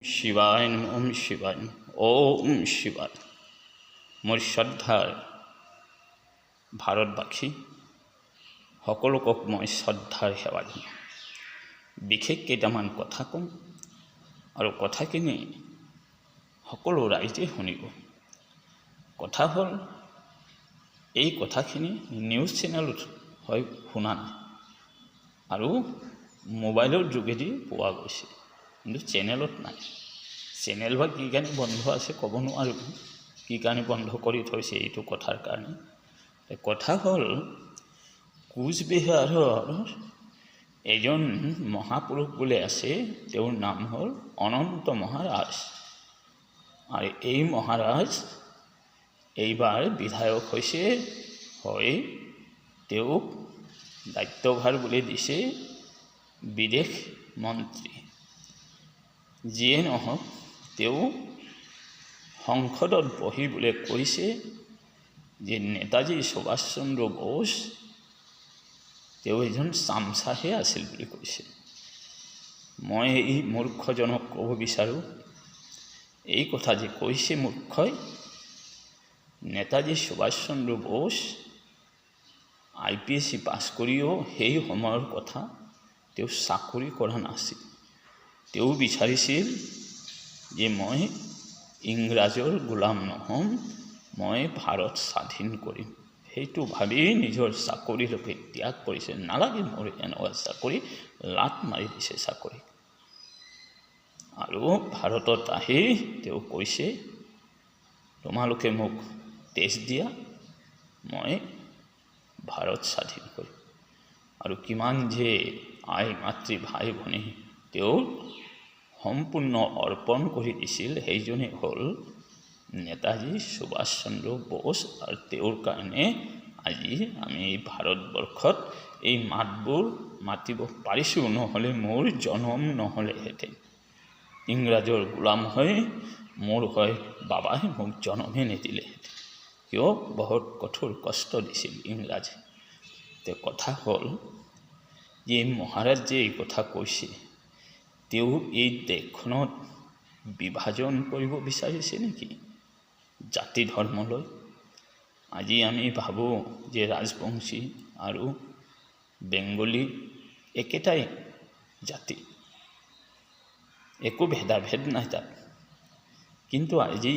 শিৱায় নমঃ। ওম শিৱায় নমঃ। ওম শিৱায়। মোৰ শ্ৰদ্ধাৰ ভাৰতবাসী সকলোকক মই শ্ৰদ্ধাৰ সেৱা জনাওঁ। বিশেষ কেইটামান কথা ক'ম আৰু কথাখিনি সকলো ৰাইজে শুনিব। কথা হ'ল, এই কথাখিনি নিউজ চেনেলত হয় শুনা নাই আৰু মোবাইলৰ যোগেদি পোৱা গৈছে, কিন্তু চেনেলত নাই। চেনেল বা কি কাৰণে বন্ধ আছে ক'ব নোৱাৰোঁ, কি কাৰণে বন্ধ কৰি থৈছে এইটো কথাৰ কাৰণে। কথা হ'ল, কোচবিহাৰৰ এজন মহাপুৰুষ বোলে আছে, তেওঁৰ নাম হ'ল অনন্ত মহাৰাজ। আৰু এই মহাৰাজ এইবাৰ বিধায়ক হৈছে, হয় তেওঁক দায়িত্বভাৰ বুলি দিছে বিদেশ মন্ত্ৰী। যিয়ে নহওক, তেওঁ সংসদত বহি বোলে কৈছে যে নেতাজী সুভাষ চন্দ্ৰ বোস তেওঁ এজন চামচাহে আছিল বুলি কৈছে। মই এই মূৰ্খজনক ক'ব বিচাৰোঁ, এই কথা যে কৈছে মূৰ্খই, নেতাজী সুভাষ চন্দ্ৰ বোস IPSC পাছ কৰিও সেই সময়ৰ কথা তেওঁ চাকৰি কৰা নাছিল। তেওঁ বিচাৰিছিল যে মই ইংৰাজৰ গোলাম নহ'ম, মই ভাৰত স্বাধীন কৰিম। সেইটো ভাবি নিজৰ চাকৰিলৈকে ত্যাগ কৰিছে। নালাগে মোৰ এনেকুৱা চাকৰি, লাট মাৰি দিছে চাকৰি। আৰু ভাৰতত আহি তেওঁ কৈছে, তোমালোকে মোক টেষ্ট দিয়া, মই ভাৰত স্বাধীন কৰিম। আৰু কিমান যে আই মাতৃ ভাই ভনী তেওঁ সম্পূৰ্ণ অৰ্পণ কৰি দিছিল, সেইজনে হ'ল নেতাজী সুভাষ চন্দ্ৰ বোস। আৰু তেওঁৰ কাৰণে আজি আমি এই ভাৰতবৰ্ষত এই মাতবোৰ মাতিব পাৰিছোঁ, নহ'লে মোৰ জনম নহ'লেহেঁতেন। ইংৰাজৰ গোলাম হৈ মোৰ হয় বাবাই মোক জনমে নিদিলেহেঁতেন, কিয় বহুত কঠোৰ কষ্ট দিছিল ইংৰাজে। কথা হ'ল যে মহাৰাজ যে এই কথা কৈছে, তেওঁ এই দেশখনত বিভাজন কৰিব বিচাৰিছে নেকি জাতি ধৰ্মলৈ? আজি আমি ভাবোঁ যে ৰাজবংশী আৰু বেংগলী একেটাই জাতি, একো ভেদাভেদ নাই তাত। কিন্তু আজি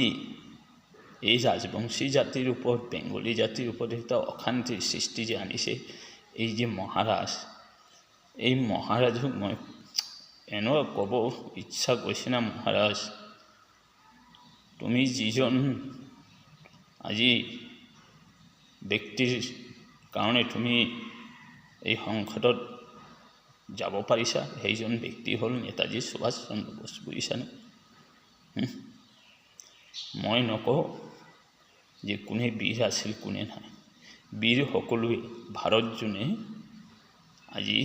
এই ৰাজবংশী জাতিৰ ওপৰত, বেংগলী জাতিৰ ওপৰত এটা অশান্তিৰ সৃষ্টি যে আনিছে এই যে মহাৰাজ, এই মহাৰাজক মই এনেকুৱা ক'ব ইচ্ছা গৈছে না, মহাৰাজ তুমি যিজন আজি ব্যক্তিৰ কাৰণে তুমি এই সংসদত যাব পাৰিছা, সেইজন ব্যক্তি হ'ল নেতাজী সুভাষ চন্দ্ৰ বোস, বুজিছানে? মই নকওঁ যে কোনে বীৰ আছিল কোনে নাই, বীৰ সকলোৱে। ভাৰত যোনে আজি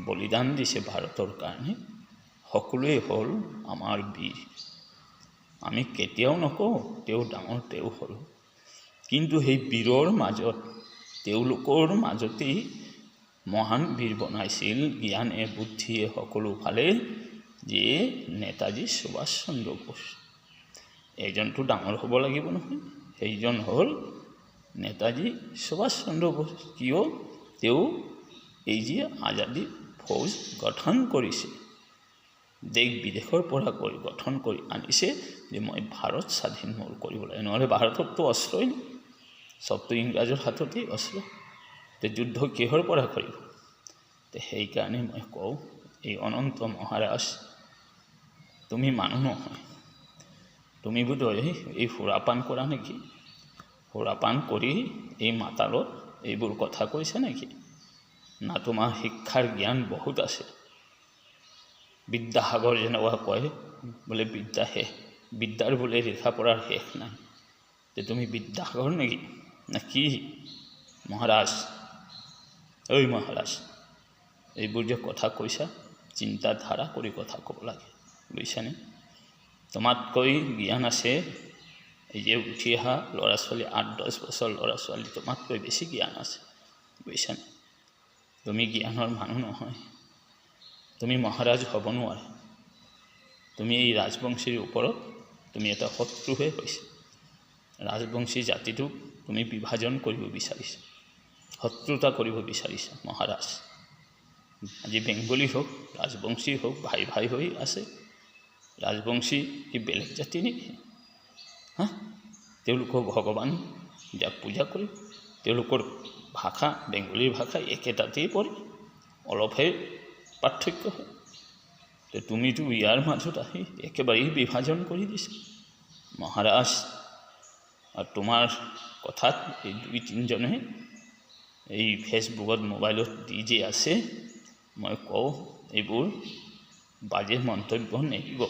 বলিদান দিছে ভাৰতৰ কাৰণে, সকলোৱে হ'ল আমাৰ বীৰ। আমি কেতিয়াও নকওঁ তেওঁ ডাঙৰ তেওঁ সৰু, কিন্তু সেই বীৰৰ মাজত, তেওঁলোকৰ মাজতেই মহান বীৰ বনাইছিল জ্ঞানে বুদ্ধিয়ে সকলো ফালে যে নেতাজী সুভাষ চন্দ্ৰ বোস। এজনটো ডাঙৰ হ'ব লাগিব নহয়, সেইজন হ'ল নেতাজী সুভাষ চন্দ্ৰ বোস। কিয় তেওঁ এই যে আজাদী ফৌজ গঠন কৰিছে, দেশ বিদেশৰ পৰা গঠন কৰি আনিছে যে মই ভাৰত স্বাধীন মোৰ কৰিব লাগে, নহ'লে ভাৰতততো অস্ত্ৰই নাই, চবতো ইংৰাজৰ হাততেই অস্ত্ৰ। যুদ্ধ কিহৰ পৰা কৰিব? সেইকাৰণে মই কওঁ, এই অনন্ত মহাৰাজ তুমি মানুহ নহয়, তুমি বোধহয় এই সুৰাপান কৰা নেকি? সুৰাপান কৰি এই মাতালত এইবোৰ কথা কৈছা নেকি? না তোমাৰ শিক্ষাৰ জ্ঞান বহুত আছে? বিদ্যাসাগৰ যেনেকুৱা কয় বোলে বিদ্যা শেষ, বিদ্যাৰ বোলে লিখা পঢ়াৰ শেষ নাই। তুমি বিদ্যাসাগৰ নেকি না কি? মহাৰাজ, ঐ মহাৰাজ, এইবোৰ যে কথা কৈছা চিন্তাধাৰা কৰি কথা ক'ব লাগে, বুজিছানে? তোমাতকৈ জ্ঞান আছে এই যে উঠি অহা ল'ৰা ছোৱালী, 8-10 বছৰ ল'ৰা ছোৱালী, তোমাতকৈ বেছি জ্ঞান আছে, বুজিছানে? তুমি জ্ঞানৰ মানুহ নহয়, তুমি মহাৰাজ হ'ব নোৱাৰা। তুমি এই ৰাজবংশীৰ ওপৰত তুমি এটা শত্ৰুহে হৈছে। ৰাজবংশী জাতিটোক তুমি বিভাজন কৰিব বিচাৰিছা, শত্ৰুতা কৰিব বিচাৰিছা মহাৰাজ। আজি বেংগলী হওক ৰাজবংশী হওক ভাই ভাই হৈ আছে। ৰাজবংশী কি বেলেগ জাতি নেকি? তেওঁলোকৰ ভগৱান যাক পূজা কৰে, তেওঁলোকৰ ভাষা বেংগলীৰ ভাষা একেটাতেই পৰে, অলপহে পাৰ্থক্য হয়। তুমিতো ইয়াৰ মাজত আহি একেবাৰেই বিভাজন কৰি দিছা মহাৰাজ। আৰু তোমাৰ কথাত এই 2-3জনে এই ফেচবুকত মোবাইলত দি যে আছে, মই কওঁ এইবোৰ বাজে মন্তব্য নেৰিব,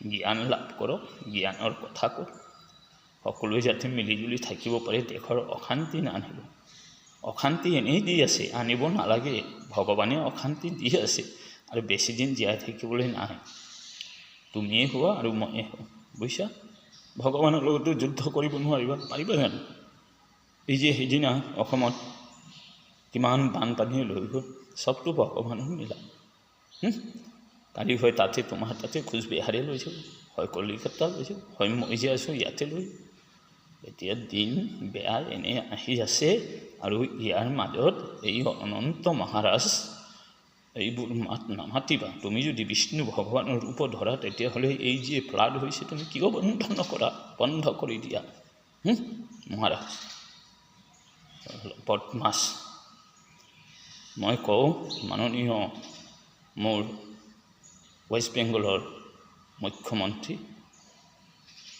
জ্ঞান লাভ কৰক, জ্ঞানৰ কথা কওক। সকলোৱে যাতে মিলিজুলি থাকিব পাৰে, দেশৰ অশান্তি নানিব। অশান্তি এনেই দি আছে, আনিব নালাগে। ভগৱানে অশান্তি দি আছে আৰু বেছিদিন জীয়াই থাকিবলৈ নাই। তুমিয়ে হোৱা আৰু ময়ে হোৱা, বুজিছা? ভগৱানৰ লগতো যুদ্ধ কৰিব নোৱাৰিবা, পাৰিবা জানো? এই যে সেইদিনা অসমত কিমান বানপানী লৈ গ'ল, চবটো ভগৱানৰ মিলা। কালি হয় তাতে তোমাৰ তাতে কোচবিহাৰে লৈ যাব, হয় কলিকতা লৈ যাব, হয় মই যে আছোঁ ইয়াতে লৈ যাব। এতিয়া দিন বেয়া এনে আহি আছে আৰু ইয়াৰ মাজত এই অনন্ত মহাৰাজ এইবোৰ মাত নামাতিবা। তুমি যদি বিষ্ণু ভগৱানৰ ৰূপ ধৰা তেতিয়াহ'লে এই যে ফ্লাড হৈছে তুমি কিয় বন্ধ নকৰা? বন্ধ কৰি দিয়া মহাৰাজ বদমাছ। মই কওঁ মাননীয় মোৰ ৱেষ্ট বেংগলৰ মুখ্যমন্ত্ৰী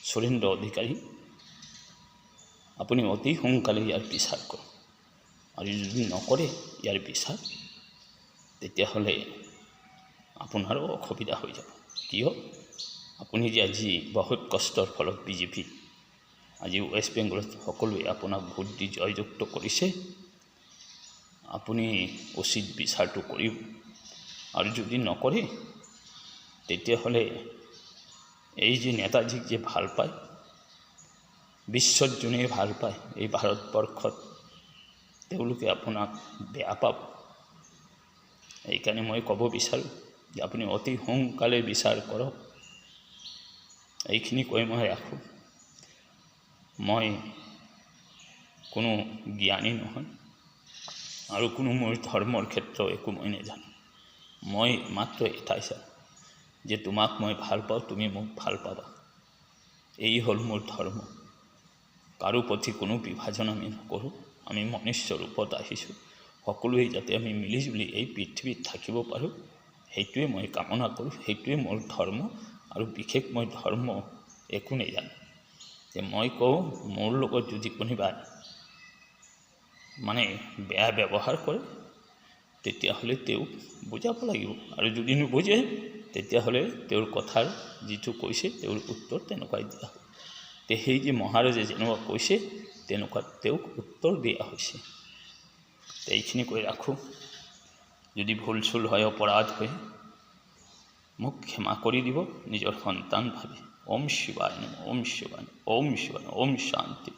সুৰেন্দ্ৰ অধিকাৰী, আপুনি অতি সোনকালে ইয়াৰ বিচাৰ কৰক। আৰু যদি নকৰে ইয়াৰ বিচাৰ, তেতিয়াহ'লে আপোনাৰো অসুবিধা হৈ যাব। কিয়? আপুনি যে আজি বহুত কষ্টৰ ফলত বিজেপি আজি ৱেষ্ট বেংগলত সকলোৱে আপোনাক ভোট দি জয়যুক্ত কৰিছে, আপুনি উচিত বিচাৰটো কৰিব। আৰু যদি নকৰে তেতিয়াহ'লে এই যে নেতাজীক যে ভাল পায়, বিশ্বত যোনে ভাল পায়, এই ভাৰতবৰ্ষত তেওঁলোকে আপোনাক বেয়া পাব। এইকাৰণে মই ক'ব বিচাৰোঁ যে আপুনি অতি সোনকালে বিচাৰ কৰক। এইখিনি কৈ মই ৰাখোঁ। মই কোনো জ্ঞানী নহয় আৰু কোনো মোৰ ধৰ্মৰ ক্ষেত্ৰ একো মই নাজানো। মই মাত্ৰ এটাই চাওঁ যে তোমাক মই ভাল পাওঁ, তুমি মোক ভাল পাবা। এই হ'ল মোৰ ধৰ্ম। কাৰো প্ৰতি কোনো বিভাজন আমি নকৰোঁ। আমি মনুষ্য ৰূপত আহিছোঁ, সকলোৱে যাতে আমি মিলিজুলি এই পৃথিৱীত থাকিব পাৰোঁ, সেইটোৱে মই কামনা কৰোঁ। সেইটোৱে মোৰ ধৰ্ম। আৰু বিশেষ মই ধৰ্ম একো নাজানো। যে মই কওঁ মোৰ লগত যদি কোনোবাই মানে বেয়া ব্যৱহাৰ কৰে তেতিয়াহ'লে তেওঁক বুজাব লাগিব, আৰু যদি নুবুজে তেতিয়াহ'লে তেওঁৰ কথাৰ যিটো কৈছে তেওঁৰ উত্তৰ তেনেকুৱাই দিয়া হয়। সেই যে মহাৰাজে যেনেকুৱা কৈছে তেনেকুৱা তেওঁক উত্তৰ দিয়া হৈছে। এইখিনি কৈ ৰাখোঁ। যদি ভুল চুল হয়, অপৰাধ হয়, মোক ক্ষমা কৰি দিব নিজৰ সন্তান ভাবে। ওম শিৱায় নমঃ, ওম শিৱায়, ওম শিৱায়, ওম শান্তি।